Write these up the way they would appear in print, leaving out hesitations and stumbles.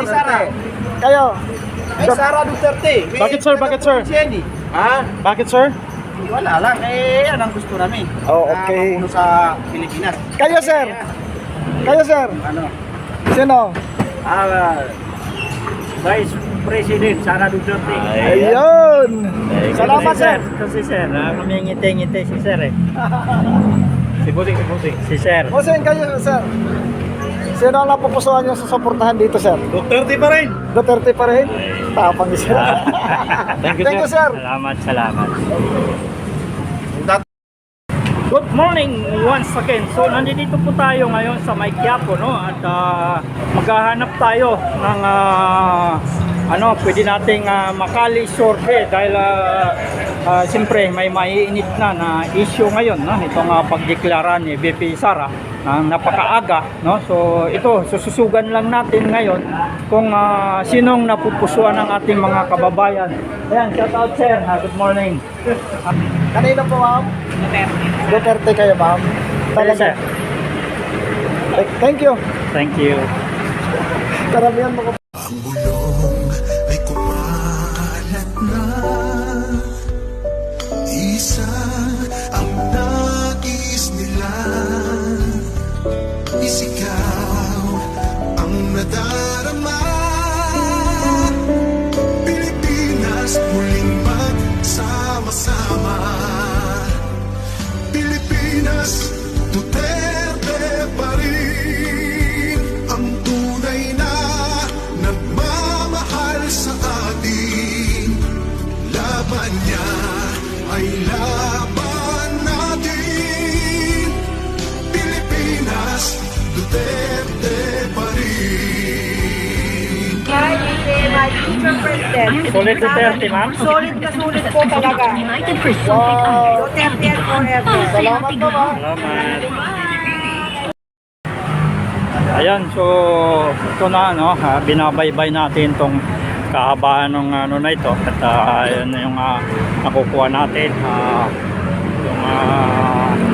Sara. Kayo? Ay, Sara Duterte. Bakit, sir? Bakit, sir? Jenny. Ha? Bakit, sir? Wala lang. Yan ang gusto namin. Oh, okay. Mamuno sa Pilipinas. Kayo, sir? Kayo, sir? Ano? Sino? Vice President Sara Duterte. Ayun! Salamat, sir! Si sir, kumingiti-ngiti si sir eh. Si Busing. Si sir. Bossing, kayo, sir? Sino ang napupusuan nyo sa suportahan dito, sir? Duterte pa rin. Duterte pa rin? Tapang niyo, sir. Thank you, sir. Salamat. Good morning once again. So nandito po tayo ngayon sa May Quiapo, no? At maghahanap tayo ng pwede nating makali sorbe dahil siyempre may maiinit na issue ngayon, no? Itong pagdeklara ni VP Sara napakaaga, no? So ito sususugan lang natin ngayon kung sinong napupusuan ng ating mga kababayan. Ayan, shout out sir. Good morning. Kanino po, ma'am? Duterte kayo, ma'am? Sir. Thank you. Thank you. Karamihan mo ko. Ang bulong ay kumalat na. Isa ang nais nila. Isigaw ang nadarama. Pilipinas muling magsama-sama. Pilipinas, Duterte pa rin ang tunay na nagmamahal sa atin. Laban niya ay laban natin. Pilipinas, Duterte pa rin. My future president. Solid Duterte, ma'am? Solid na solid po talaga. United for something Wow! Duterte and forever. Salamat po, ma'am. Salamat. Ayan, so ito na binabaybay natin tong kahabaan ng na ito at ayan na yung nakukuha natin yung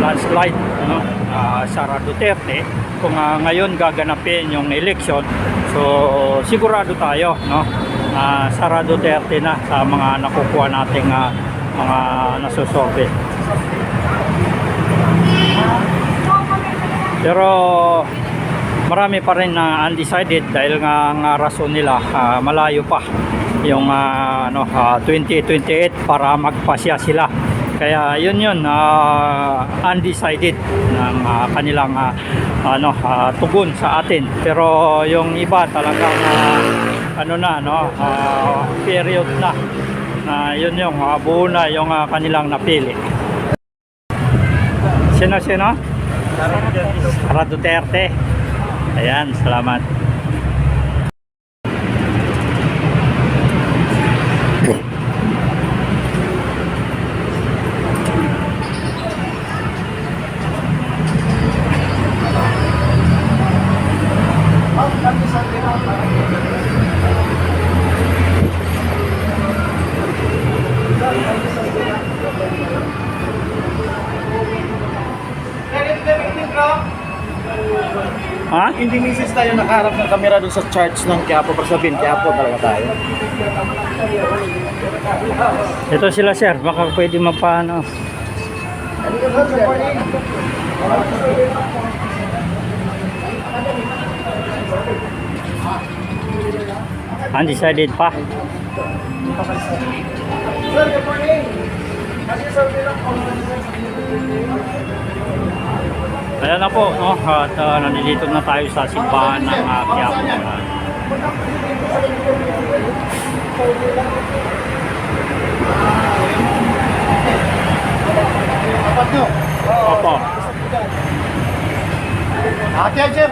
landslide Sara Duterte kung ngayon gaganapin yung election. So sigurado tayo, no, Sara Duterte na sa mga nakukuha nating mga nasusorbe. Pero marami pa rin na undecided dahil nga rason nila malayo pa yung 2028 para magpasya sila. Kaya yun undecided ng kanilang tugon sa atin. Pero yung iba talagang period na yun yung buo na yung kanilang napili. Sino? Sara Duterte. Ayan, salamat. Ha? Hindi misis tayo nakaharap ng kamera doon sa church ng Quiapo para sabihin, Quiapo talaga tayo. Ito sila sir, baka pwede mapano. Undecided pa. Sir, good morning. Ayan na po, no? At nandito na tayo sa simbahan ng Quiapo. Apat nyo. Opo. Ate Ajem.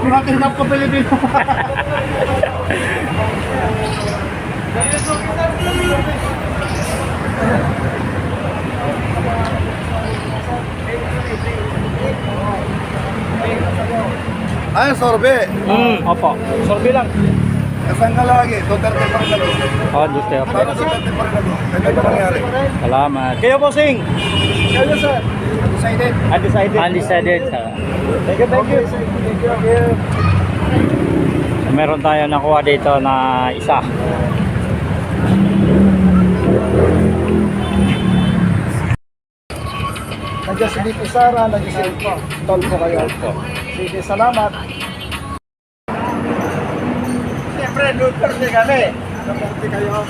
Makinap ko Pilipino. Ay, sorbe. Opo. Sorbe lang. Saan ka lagi? Duterte pa rin ako. Oh, Duterte. Duterte pa rin ako. Ganyan ba nangyari? Salamat. Kayo, bossing. Kayo, sir. Decided. Undecided. Undecided. Thank you, thank you. Thank you. Meron tayo nakuha dito na isa. Nandiyan si Dito Sara, nandiyan si Tolpo kayo. Sige, salamat. Siyempre, Duterte kami.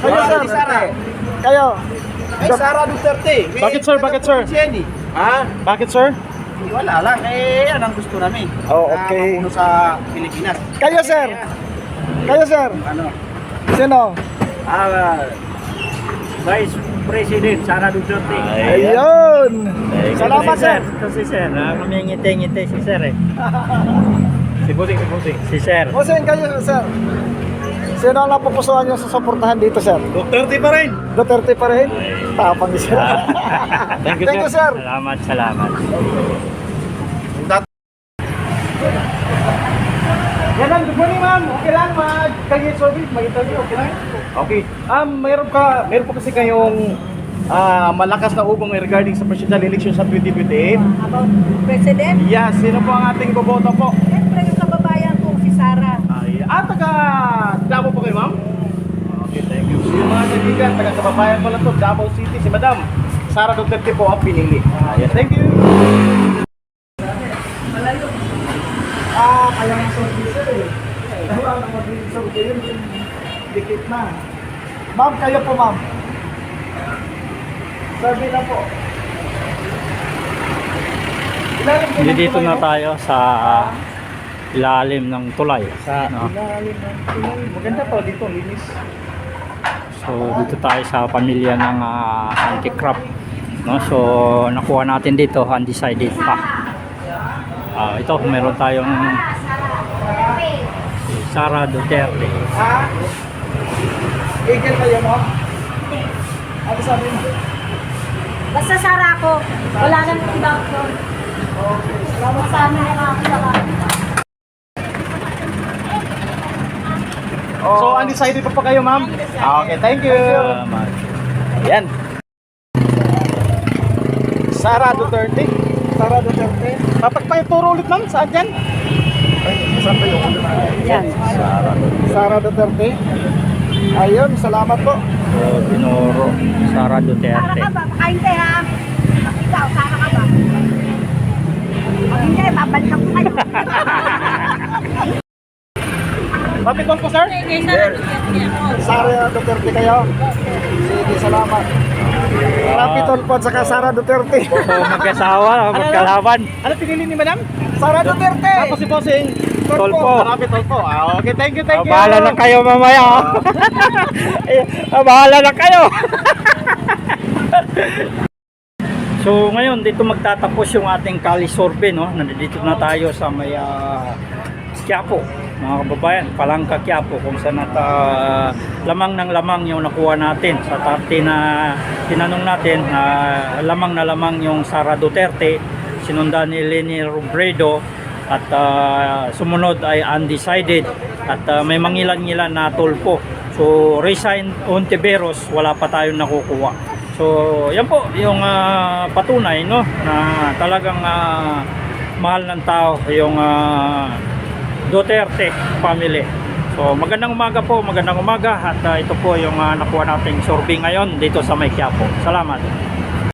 Kayo, sir. Sara. Kayo. Ay, Sara Duterte. Bakit, sir? Bakit, sir? Ha? Bakit, sir? Wala lang. Yan ang gusto namin. Oh, okay. Mapuno sa Pilipinas. Kayo, sir. Kayo, sir. Ano? Sino? Vice President Sara Duterte. Ayun. Salamat, Si sir. Kasi sir, ngiti-ngiti si sir eh. Si Busing, si Busing. Si sir. Bossing, kayo, sir. Sino ang napupusuan nyo sa suportahan dito, sir? Duterte pa rin. Duterte pa rin? Tapang ni sir. Thank you, Thank you, sir. sir. Salamat, salamat. Yan, good morning, ma'am. Okay lang, mag-career service, mag-interview, okay lang? Okay. Meron po kasi kayong malakas na ugong regarding sa presidential election sa 2028. About President, Yes, sino po ang ating boboto po? siyempre yung kababayan ko, si Sara. Taga Davao po kayo, ma'am? Okay, thank you. So, yung mga kaibigan, taga kababayan pala to, Davao City, si Madam Sara Duterte po ang pinili. Yes, thank you. Kaya nga service, sir eh. Wala na mag-service yun. Dikit na. Ma'am, kayo po, ma'am. Sabi na po. Ilalim po ng Dito tulay, na no? tayo sa ilalim ng tulay. No? Ilalim ng tulay. Maganda po dito, linis. So dito tayo sa pamilya ng anti-crop. No? So nakuha natin dito undecided pa. Ito meron tayong si Sara Duterte. Igil kayo, ma'am. Ano sabi mo? Basta Sara ako, wala nang ibang ko. Salamat sa amin na nakakita. So, undecided pa kayo, ma'am? Okay, thank you. Salamat. Ayan. Sara Duterte. Sara Duterte. Papagpayturo ulit, ma'am. Saan dyan? Saan kayo? Yan. Sara Duterte. Ayun, salamat po. So Binoro, Sara Sara Duterte. ka ba? Makaintay ha? Ikaw, Sara ka ba? Pag hindi, babalikan ko kayo. Bakit po, sir? Sara Duterte kayo. Sige, salamat. Rapi Tolpo at saka Sara Duterte. So magkasawa, magkalaban. Ano pinili ni madam? Sara Duterte! Tapos si Bossing. Tolpo. Marami Tolpo. Okay, thank you, thank you. Bahala na kayo mamaya. Bahala na kayo. So ngayon dito magtatapos yung ating Kali Sorbe, no? Nandito na tayo sa may Quiapo, mga kababayan, Palangka Quiapo, kung saan lamang ng lamang yung nakuha natin sa 30 na tinanong natin, lamang na lamang yung Sara Duterte, sinundan ni Leni Robredo, at sumunod ay undecided, at may mangilan-ngilan na Tulfo. So resign Ontiveros, wala pa tayong nakukuha. So yan po yung patunay, no, na talagang mahal ng tao yung Duterte family. So magandang umaga po, magandang umaga, at ito po yung nakuha nating sorbe ngayon dito sa May Quiapo. Salamat.